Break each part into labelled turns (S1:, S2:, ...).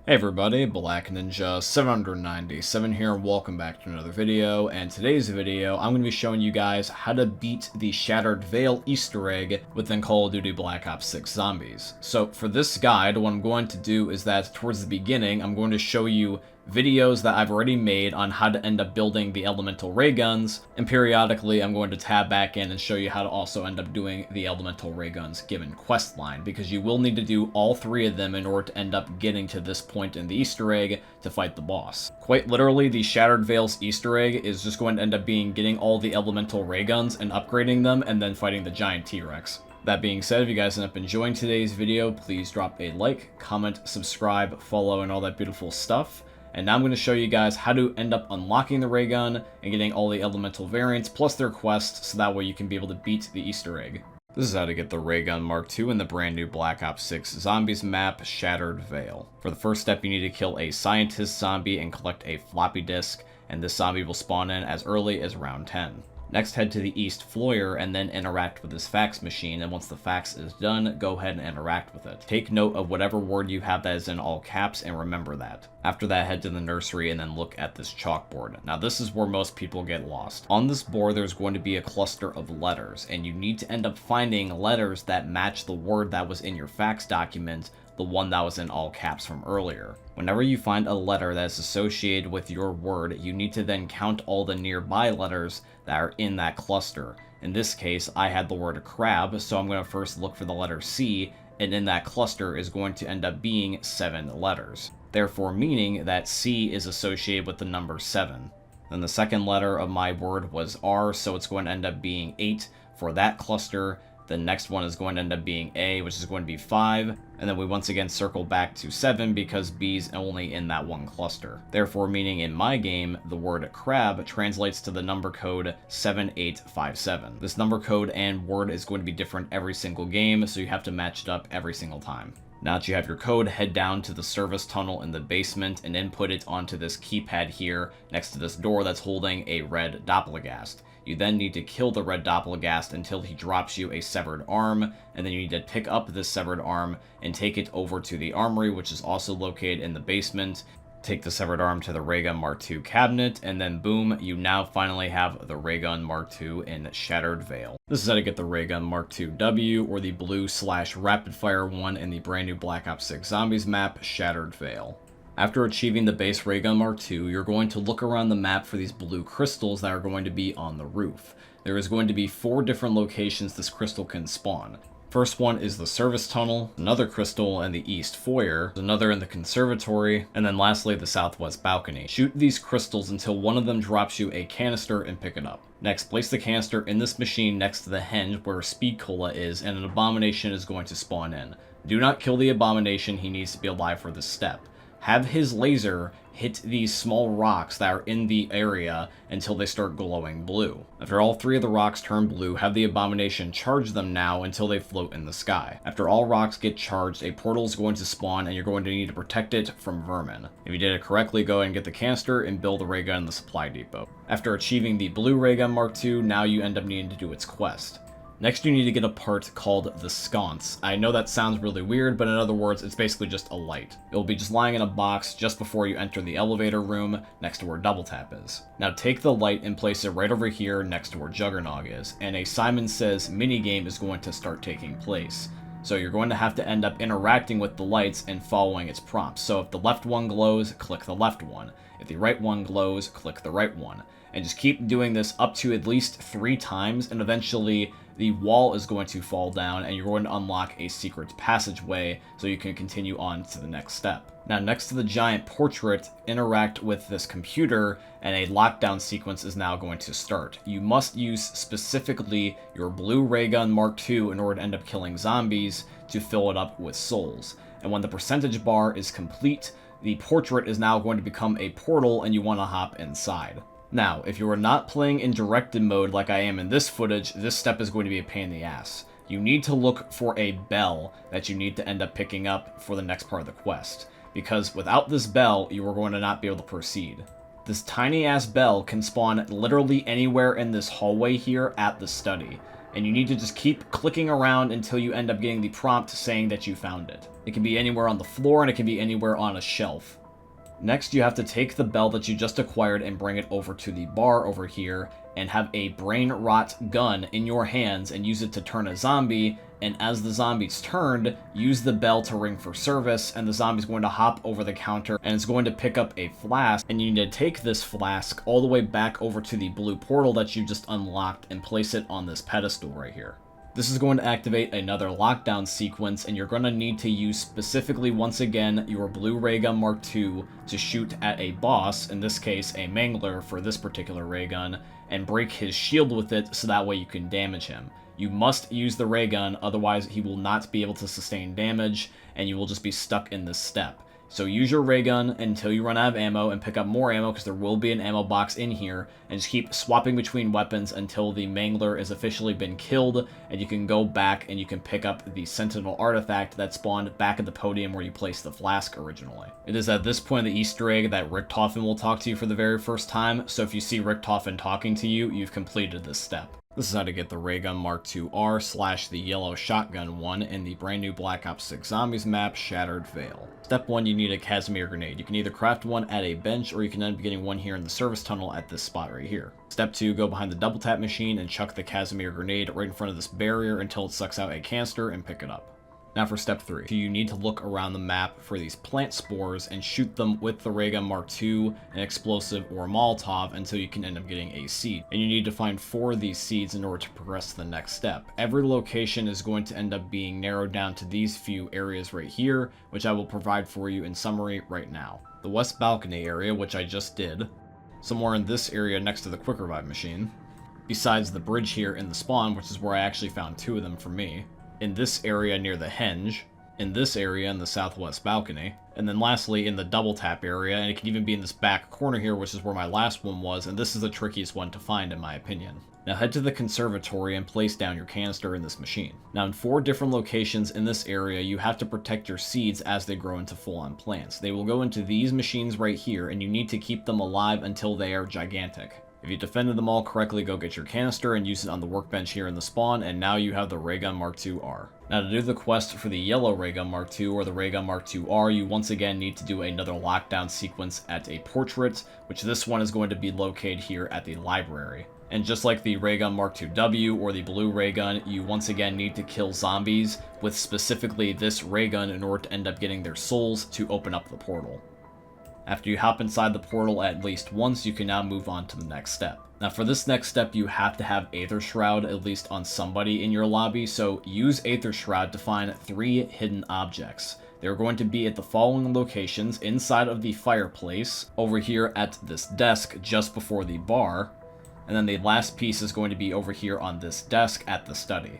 S1: Hey everybody, Black Ninja 797 here, and welcome back to another video. And today's video, I'm going to be showing you guys how to beat the Shattered Veil Easter egg within Call of Duty Black Ops 6 Zombies. So for this guide, what I'm going to do is that towards the beginning, I'm going to show you videos that I've already made on how to end up building the elemental ray guns, and periodically I'm going to tab back in and show you how to also end up doing the elemental ray guns given quest line, because you will need to do all three of them in order to end up getting to this point in the Easter egg to fight the boss. Quite literally, the Shattered Veil's Easter egg is just going to end up being getting all the elemental ray guns and upgrading them, and then fighting the giant T-Rex. That being said, if you guys end up enjoying today's video, please drop a like, comment, subscribe, follow, and all that beautiful stuff. And now I'm going to show you guys how to end up unlocking the ray gun and getting all the elemental variants plus their quests, so that way you can be able to beat the Easter egg. This is how to get the ray gun Mark II in the brand new Black Ops 6 Zombies map, Shattered Veil. For the first step, you need to kill a scientist zombie and collect a floppy disk, and this zombie will spawn in as early as round 10. Next, head to the East Foyer and then interact with this fax machine, and once the fax is done, go ahead and interact with it. Take note of whatever word you have that is in all caps, and remember that. After that, head to the nursery and then look at this chalkboard. Now this is where most people get lost. On this board, there's going to be a cluster of letters, and you need to end up finding letters that match the word that was in your fax document, the one that was in all caps from earlier. Whenever you find a letter that is associated with your word, you need to then count all the nearby letters that are in that cluster. In this case, I had the word crab, so I'm going to first look for the letter C, and in that cluster is going to end up being 7 letters. Therefore meaning that C is associated with the number 7. Then the second letter of my word was R, so it's going to end up being 8 for that cluster. The next one is going to end up being A, which is going to be 5, and then we once again circle back to 7 because B's only in that one cluster. Therefore meaning in my game, the word crab translates to the number code 7857. This number code and word is going to be different every single game, so you have to match it up every single time. Now that you have your code, head down to the service tunnel in the basement and input it onto this keypad here next to this door that's holding a red Doppelgast. You then need to kill the red Doppelgast until he drops you a severed arm, and then you need to pick up this severed arm and take it over to the armory, which is also located in the basement. Take the severed arm to the Raygun Mark II cabinet, and then boom, you now finally have the Raygun Mark II in Shattered Veil. This is how to get the Raygun Mark II W, or the blue/rapid fire one in the brand new Black Ops 6 Zombies map, Shattered Veil. After achieving the base Raygun Mark II, you're going to look around the map for these blue crystals that are going to be on the roof. There is going to be 4 different locations this crystal can spawn. First one is the service tunnel, another crystal in the East Foyer, another in the conservatory, and then lastly the southwest balcony. Shoot these crystals until one of them drops you a canister and pick it up. Next, place the canister in this machine next to the henge where Speed Cola is, and an abomination is going to spawn in. Do not kill the abomination, he needs to be alive for this step. Have his laser hit these small rocks that are in the area until they start glowing blue. After all 3 of the rocks turn blue, have the abomination charge them now until they float in the sky. After all rocks get charged, a portal is going to spawn and you're going to need to protect it from vermin. If you did it correctly, go ahead and get the canister and build the ray gun in the supply depot. After achieving the blue ray gun Mark II, now you end up needing to do its quest. Next, you need to get a part called the sconce. I know that sounds really weird, but in other words, it's basically just a light. It will be just lying in a box just before you enter the elevator room next to where Double Tap is. Now take the light and place it right over here next to where Juggernog is, and a Simon Says minigame is going to start taking place. So you're going to have to end up interacting with the lights and following its prompts. So if the left one glows, click the left one. If the right one glows, click the right one. And just keep doing this up to at least 3 times, and eventually the wall is going to fall down and you're going to unlock a secret passageway so you can continue on to the next step. Now next to the giant portrait, interact with this computer and a lockdown sequence is now going to start. You must use specifically your blue ray gun Mark II in order to end up killing zombies to fill it up with souls. And when the percentage bar is complete, the portrait is now going to become a portal and you want to hop inside. Now, if you are not playing in directed mode like I am in this footage, this step is going to be a pain in the ass. You need to look for a bell that you need to end up picking up for the next part of the quest, because without this bell, you are going to not be able to proceed. This tiny ass bell can spawn literally anywhere in this hallway here at the study, and you need to just keep clicking around until you end up getting the prompt saying that you found it. It can be anywhere on the floor, and it can be anywhere on a shelf. Next, you have to take the bell that you just acquired and bring it over to the bar over here, and have a brain rot gun in your hands and use it to turn a zombie, and as the zombie's turned, use the bell to ring for service, and the zombie's going to hop over the counter and it's going to pick up a flask, and you need to take this flask all the way back over to the blue portal that you just unlocked and place it on this pedestal right here. This is going to activate another lockdown sequence, and you're going to need to use specifically, once again, your blue ray gun Mark II to shoot at a boss, in this case a mangler for this particular ray gun, and break his shield with it so that way you can damage him. You must use the ray gun, otherwise he will not be able to sustain damage, and you will just be stuck in this step. So use your ray gun until you run out of ammo and pick up more ammo, because there will be an ammo box in here, and just keep swapping between weapons until the mangler has officially been killed, and you can go back and you can pick up the sentinel artifact that spawned back at the podium where you placed the flask originally. It is at this point in the Easter egg that Richtofen will talk to you for the very first time, so if you see Richtofen talking to you, you've completed this step. This is how to get the Ray Gun Mark II-R / the yellow shotgun one in the brand new Black Ops 6 Zombies map, Shattered Veil. Step 1, you need a Casimir grenade. You can either craft one at a bench, or you can end up getting one here in the service tunnel at this spot right here. Step 2, go behind the double tap machine and chuck the Casimir grenade right in front of this barrier until it sucks out a canister and pick it up. Now for step 3, you need to look around the map for these plant spores and shoot them with the Ray Gun Mark II, an explosive, or a Molotov until you can end up getting a seed. And you need to find 4 of these seeds in order to progress to the next step. Every location is going to end up being narrowed down to these few areas right here, which I will provide for you in summary right now. The west balcony area, which I just did, somewhere in this area next to the quick revive machine, besides the bridge here in the spawn, which is where I actually found 2 of them for me, in this area near the henge, in this area in the southwest balcony, and then lastly in the double tap area, and it can even be in this back corner here, which is where my last one was, and this is the trickiest one to find in my opinion. Now head to the conservatory and place down your canister in this machine. Now in 4 different locations in this area, you have to protect your seeds as they grow into full-on plants. They will go into these machines right here, and you need to keep them alive until they are gigantic. If you defended them all correctly, go get your canister and use it on the workbench here in the spawn, and now you have the Ray Gun Mark II-R. Now to do the quest for the yellow Ray Gun Mark II or the Ray Gun Mark II-R, you once again need to do another lockdown sequence at a portrait, which this one is going to be located here at the library. And just like the Ray Gun Mark II-W or the blue ray gun, you once again need to kill zombies with specifically this ray gun in order to end up getting their souls to open up the portal. After you hop inside the portal at least once, you can now move on to the next step. Now for this next step, you have to have Aether Shroud at least on somebody in your lobby, so use Aether Shroud to find 3 hidden objects. They're going to be at the following locations: inside of the fireplace, over here at this desk just before the bar, and then the last piece is going to be over here on this desk at the study.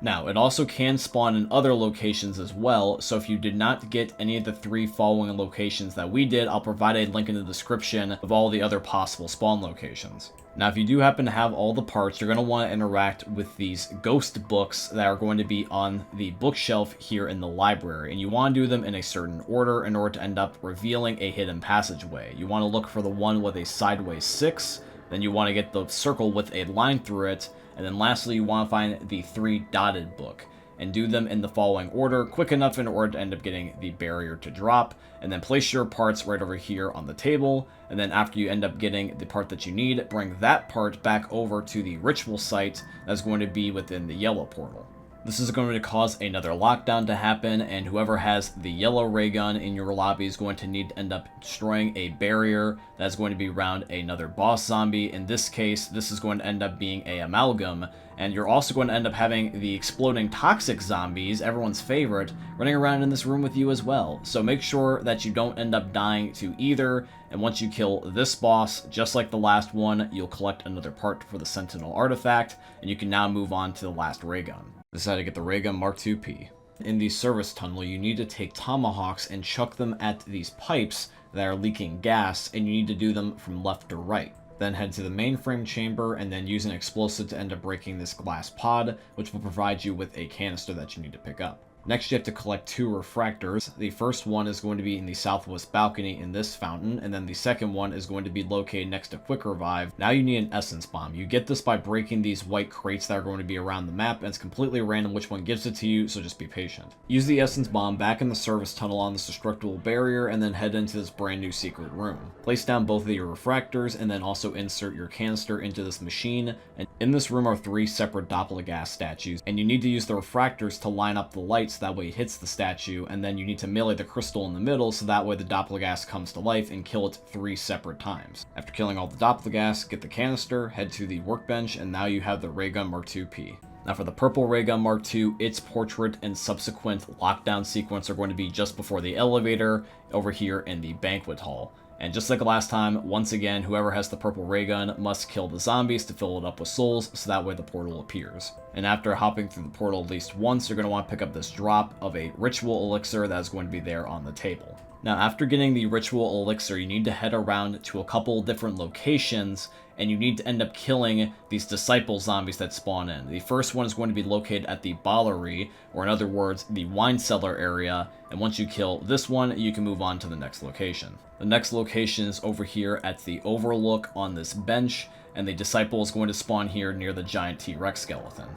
S1: Now, it also can spawn in other locations as well, so if you did not get any of the 3 following locations that we did, I'll provide a link in the description of all the other possible spawn locations. Now, if you do happen to have all the parts, you're going to want to interact with these ghost books that are going to be on the bookshelf here in the library, and you want to do them in a certain order in order to end up revealing a hidden passageway. You want to look for the one with a sideways 6, then you want to get the circle with a line through it, and then lastly, you want to find the 3 dotted book, and do them in the following order, quick enough in order to end up getting the barrier to drop, and then place your parts right over here on the table, and then after you end up getting the part that you need, bring that part back over to the ritual site that's going to be within the yellow portal. This is going to cause another lockdown to happen, and whoever has the yellow ray gun in your lobby is going to need to end up destroying a barrier that's going to be around another boss zombie. In this case, this is going to end up being a amalgam, and you're also going to end up having the exploding toxic zombies, everyone's favorite, running around in this room with you as well. So make sure that you don't end up dying to either, and once you kill this boss, just like the last one, you'll collect another part for the sentinel artifact, and you can now move on to the last ray gun. This is how to get the Ray Gun Mark II-P. In the service tunnel, you need to take tomahawks and chuck them at these pipes that are leaking gas, and you need to do them from left to right. Then head to the mainframe chamber and then use an explosive to end up breaking this glass pod, which will provide you with a canister that you need to pick up. Next, you have to collect 2 refractors. The first one is going to be in the southwest balcony in this fountain, and then the second one is going to be located next to Quick Revive. Now you need an essence bomb. You get this by breaking these white crates that are going to be around the map, and it's completely random which one gives it to you, so just be patient. Use the essence bomb back in the service tunnel on this destructible barrier, and then head into this brand new secret room. Place down both of your refractors, and then also insert your canister into this machine. And in this room are 3 separate Doppelgas statues, and you need to use the refractors to line up the lights, that way it hits the statue, and then you need to melee the crystal in the middle so that way the Doppelgas comes to life and kill it 3 separate times. After killing all the Doppelgas, get the canister, head to the workbench, and now you have the Raygun Mark II-P. Now for the purple Raygun Mark II, its portrait and subsequent lockdown sequence are going to be just before the elevator over here in the banquet hall. And just like last time, once again, whoever has the purple ray gun must kill the zombies to fill it up with souls, so that way the portal appears. And after hopping through the portal at least once, you're going to want to pick up this drop of a ritual elixir that is going to be there on the table. Now, after getting the ritual elixir, you need to head around to a couple different locations, and you need to end up killing these disciple zombies that spawn in. The first one is going to be located at the Ballery, or in other words, the wine cellar area, and once you kill this one, you can move on to the next location. The next location is over here at the Overlook on this bench, and the disciple is going to spawn here near the giant T-Rex skeleton.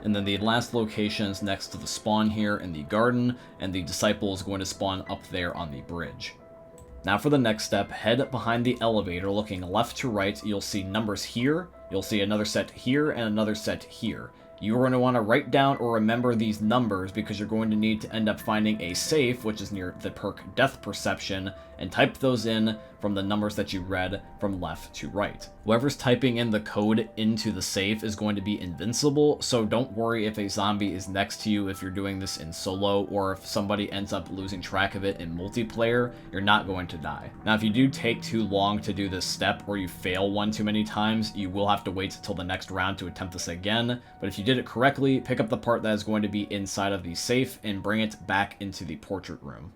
S1: And then the last location is next to the spawn here in the garden, and the disciple is going to spawn up there on the bridge. Now for the next step, head behind the elevator looking left to right. You'll see numbers here, you'll see another set here, and another set here. You're going to want to write down or remember these numbers because you're going to need to end up finding a safe, which is near the perk Death Perception, and type those in from the numbers that you read from left to right. Whoever's typing in the code into the safe is going to be invincible, so don't worry if a zombie is next to you if you're doing this in solo, or if somebody ends up losing track of it in multiplayer, you're not going to die. Now, if you do take too long to do this step, or you fail one too many times, you will have to wait until the next round to attempt this again, but if you did it correctly, pick up the part that is going to be inside of the safe and bring it back into the portrait room.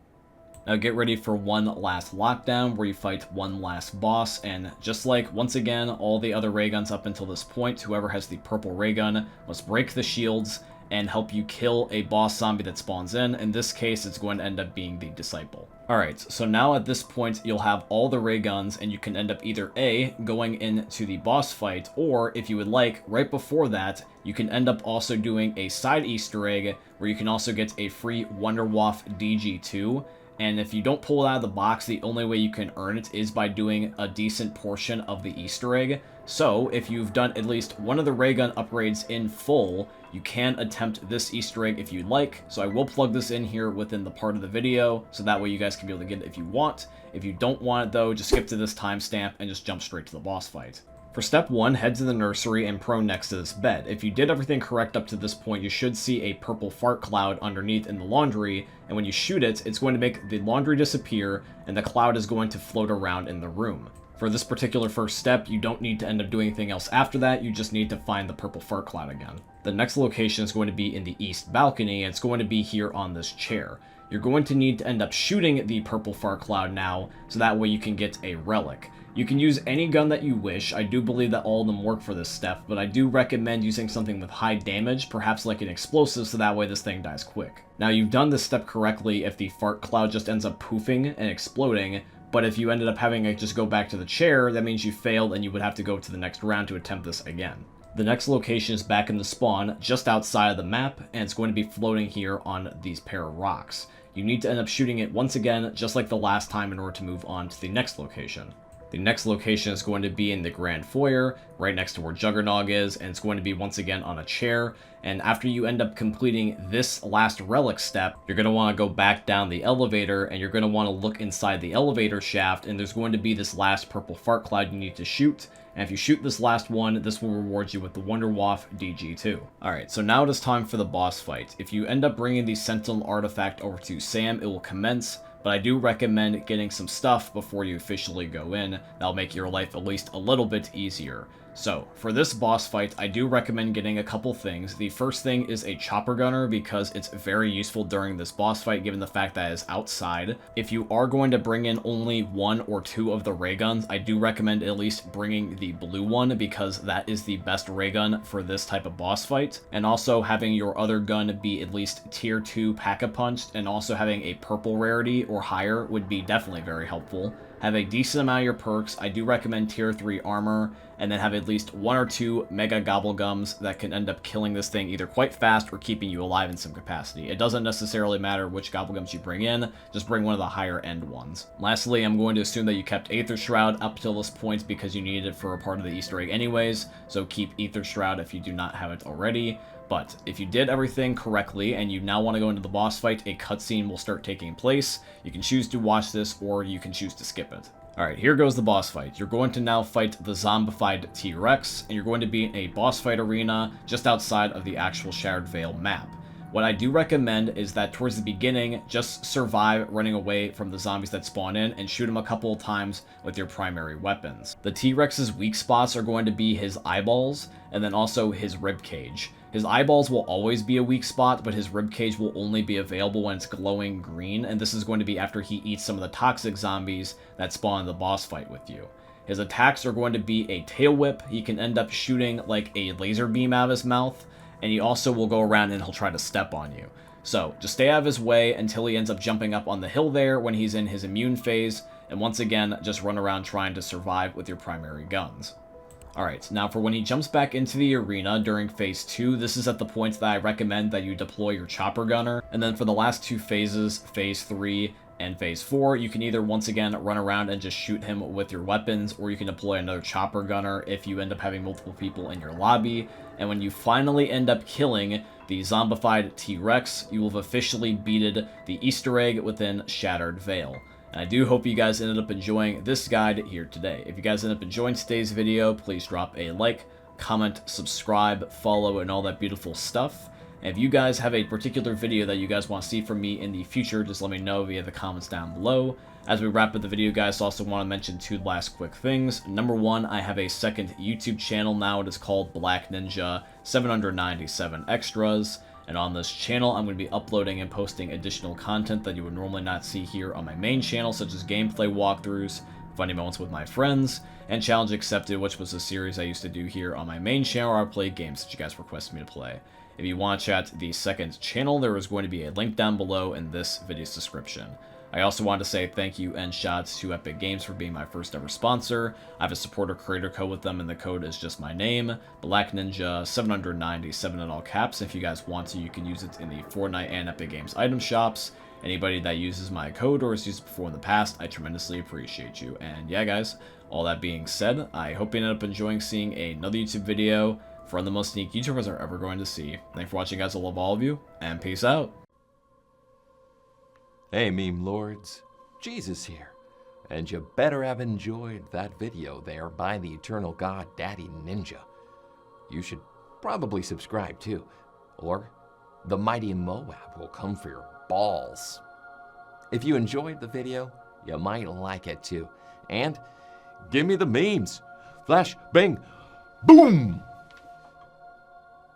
S1: Now get ready for one last lockdown where you fight one last boss, and just like, once again, all the other ray guns up until this point, whoever has the purple ray gun must break the shields and help you kill a boss zombie that spawns in. In this case, it's going to end up being the disciple. Alright, so now at this point, you'll have all the ray guns, and you can end up either A, going into the boss fight, or if you would like, right before that, you can end up also doing a side Easter egg where you can also get a free Wonderwaff DG2. And if you don't pull it out of the box, the only way you can earn it is by doing a decent portion of the Easter egg. So if you've done at least one of the ray gun upgrades in full, you can attempt this Easter egg if you'd like. So I will plug this in here within the part of the video, so that way you guys can be able to get it if you want. If you don't want it though, just skip to this timestamp and just jump straight to the boss fight. For step 1, head to the nursery and prone next to this bed. If you did everything correct up to this point, you should see a purple fart cloud underneath in the laundry, and when you shoot it, it's going to make the laundry disappear, and the cloud is going to float around in the room. For this particular first step, you don't need to end up doing anything else after that, you just need to find the purple fart cloud again. The next location is going to be in the east balcony, and it's going to be here on this chair. You're going to need to end up shooting the purple fart cloud now, so that way you can get a relic. You can use any gun that you wish. I do believe that all of them work for this step, but I do recommend using something with high damage, perhaps like an explosive, so that way this thing dies quick. Now, you've done this step correctly if the fart cloud just ends up poofing and exploding, but if you ended up having it just go back to the chair, that means you failed and you would have to go to the next round to attempt this again. The next location is back in the spawn, just outside of the map, and it's going to be floating here on these pair of rocks. You need to end up shooting it once again, just like the last time, in order to move on to the next location. The next location is going to be in the Grand Foyer, right next to where Juggernog is, and it's going to be once again on a chair. And after you end up completing this last relic step, you're going to want to go back down the elevator, and you're going to want to look inside the elevator shaft, and there's going to be this last purple fart cloud you need to shoot. And if you shoot this last one, this will reward you with the Wonderwaff DG2. Alright, so now it is time for the boss fight. If you end up bringing the Sentinel artifact over to Sam, it will commence. But I do recommend getting some stuff before you officially go in. That'll make your life at least a little bit easier. So, for this boss fight, I do recommend getting a couple things. The first thing is a chopper gunner because it's very useful during this boss fight given the fact that it is outside. If you are going to bring in only 1 or 2 of the ray guns, I do recommend at least bringing the blue one because that is the best ray gun for this type of boss fight. And also having your other gun be at least tier 2 pack-a-punched, and also having a purple rarity or higher would be definitely very helpful. Have a decent amount of your perks. I do recommend tier 3 armor, and then have at least 1 or 2 mega gobblegums that can end up killing this thing either quite fast or keeping you alive in some capacity. It doesn't necessarily matter which gobblegums you bring in, just bring one of the higher end ones. Lastly, I'm going to assume that you kept Aether Shroud up till this point because you needed it for a part of the Easter egg anyways, so keep Aether Shroud if you do not have it already. But if you did everything correctly and you now want to go into the boss fight, a cutscene will start taking place. You can choose to watch this or you can choose to skip it. Alright, here goes the boss fight. You're going to now fight the zombified T-Rex, and you're going to be in a boss fight arena just outside of the actual Shattered Veil map. What I do recommend is that towards the beginning, just survive running away from the zombies that spawn in and shoot them a couple of times with your primary weapons. The T-Rex's weak spots are going to be his eyeballs and then also his rib cage. His eyeballs will always be a weak spot, but his ribcage will only be available when it's glowing green, and this is going to be after he eats some of the toxic zombies that spawn in the boss fight with you. His attacks are going to be a tail whip. He can end up shooting like a laser beam out of his mouth, and he also will go around and he'll try to step on you. So just stay out of his way until he ends up jumping up on the hill there when he's in his immune phase, and once again, just run around trying to survive with your primary guns. Alright, now for when he jumps back into the arena during phase 2, this is at the point that I recommend that you deploy your chopper gunner, and then for the last 2 phases, phase 3 and phase 4, you can either once again run around and just shoot him with your weapons, or you can deploy another chopper gunner if you end up having multiple people in your lobby, and when you finally end up killing the zombified T-Rex, you will have officially beated the Easter egg within Shattered Veil. And I do hope you guys ended up enjoying this guide here today. If you guys ended up enjoying today's video, please drop a like, comment, subscribe, follow, and all that beautiful stuff. And if you guys have a particular video that you guys want to see from me in the future, just let me know via the comments down below. As we wrap up the video, guys, I also want to mention 2 last quick things. Number 1, I have a second YouTube channel now. It is called Black Ninja 797 Extras. And on this channel, I'm going to be uploading and posting additional content that you would normally not see here on my main channel, such as gameplay walkthroughs, funny moments with my friends, and Challenge Accepted, which was a series I used to do here on my main channel where I play games that you guys requested me to play. If you want to check out the second channel, there is going to be a link down below in this video's description. I also wanted to say thank you and shoutouts to Epic Games for being my first ever sponsor. I have a supporter creator code with them, and the code is just my name, Black Ninja 797 in all caps. If you guys want to, you can use it in the Fortnite and Epic Games item shops. Anybody that uses my code or has used it before in the past, I tremendously appreciate you. And yeah, guys, all that being said, I hope you ended up enjoying seeing another YouTube video from the most unique YouTubers are ever going to see. Thanks for watching, guys. I love all of you, and peace out.
S2: Hey meme lords, Jesus here, and you better have enjoyed that video there by the eternal god Daddy Ninja. You should probably subscribe too, or the mighty Moab will come for your balls. If you enjoyed the video, you might like it too, and give me the memes. Flash, bang, boom!